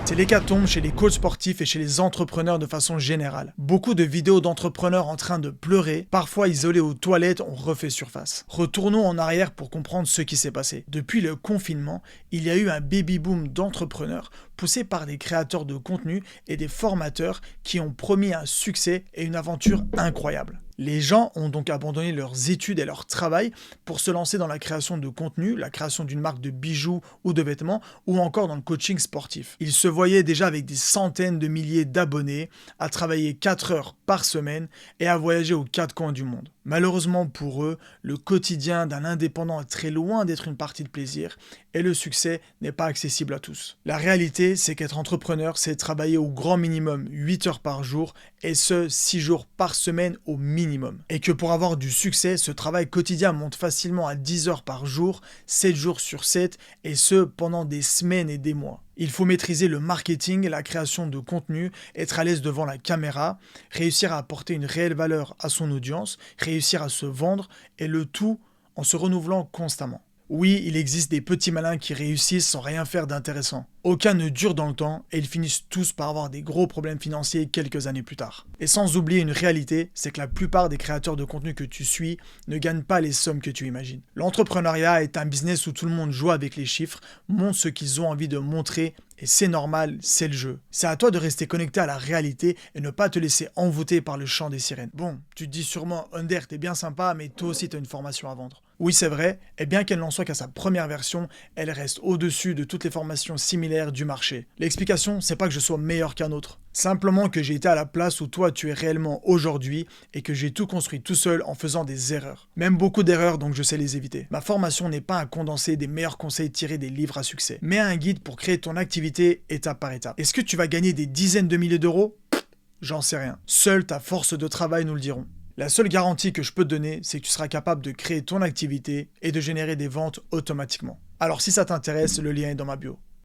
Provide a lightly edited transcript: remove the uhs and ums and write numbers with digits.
C'est l'hécatombe chez les coachs sportifs et chez les entrepreneurs de façon générale. Beaucoup de vidéos d'entrepreneurs en train de pleurer, parfois isolés aux toilettes, ont refait surface. Retournons en arrière pour comprendre ce qui s'est passé. Depuis le confinement, il y a eu un baby-boom d'entrepreneurs poussés par des créateurs de contenu et des formateurs qui ont promis un succès et une aventure incroyable. Les gens ont donc abandonné leurs études et leur travail pour se lancer dans la création de contenu, la création d'une marque de bijoux ou de vêtements, ou encore dans le coaching sportif. Ils se voyaient déjà avec des centaines de milliers d'abonnés, à travailler 4 heures par semaine et à voyager aux 4 coins du monde. Malheureusement pour eux, le quotidien d'un indépendant est très loin d'être une partie de plaisir et le succès n'est pas accessible à tous. La réalité, c'est qu'être entrepreneur, c'est travailler au grand minimum 8 heures par jour et ce, 6 jours par semaine au minimum. Et que pour avoir du succès, ce travail quotidien monte facilement à 10 heures par jour, 7 jours sur 7 et ce, pendant des semaines et des mois. Il faut maîtriser le marketing, la création de contenu, être à l'aise devant la caméra, réussir à apporter une réelle valeur à son audience, réussir à se vendre, et le tout en se renouvelant constamment. Oui, il existe des petits malins qui réussissent sans rien faire d'intéressant. Aucun ne dure dans le temps et ils finissent tous par avoir des gros problèmes financiers quelques années plus tard. Et sans oublier une réalité, c'est que la plupart des créateurs de contenu que tu suis ne gagnent pas les sommes que tu imagines. L'entrepreneuriat est un business où tout le monde joue avec les chiffres, montre ce qu'ils ont envie de montrer et c'est normal, c'est le jeu. C'est à toi de rester connecté à la réalité et ne pas te laisser envoûter par le chant des sirènes. Bon, tu te dis sûrement, Under, t'es bien sympa, mais toi aussi t'as une formation à vendre. Oui, c'est vrai, et bien qu'elle n'en soit qu'à sa première version, elle reste au-dessus de toutes les formations similaires du marché. L'explication, c'est pas que je sois meilleur qu'un autre. Simplement que j'ai été à la place où toi tu es réellement aujourd'hui et que j'ai tout construit tout seul en faisant des erreurs. Même beaucoup d'erreurs, donc je sais les éviter. Ma formation n'est pas un condensé des meilleurs conseils tirés des livres à succès, mais un guide pour créer ton activité étape par étape. Est-ce que tu vas gagner des dizaines de milliers d'euros ? J'en sais rien. Seule ta force de travail nous le diront. La seule garantie que je peux te donner, c'est que tu seras capable de créer ton activité et de générer des ventes automatiquement. Alors si ça t'intéresse, le lien est dans ma bio.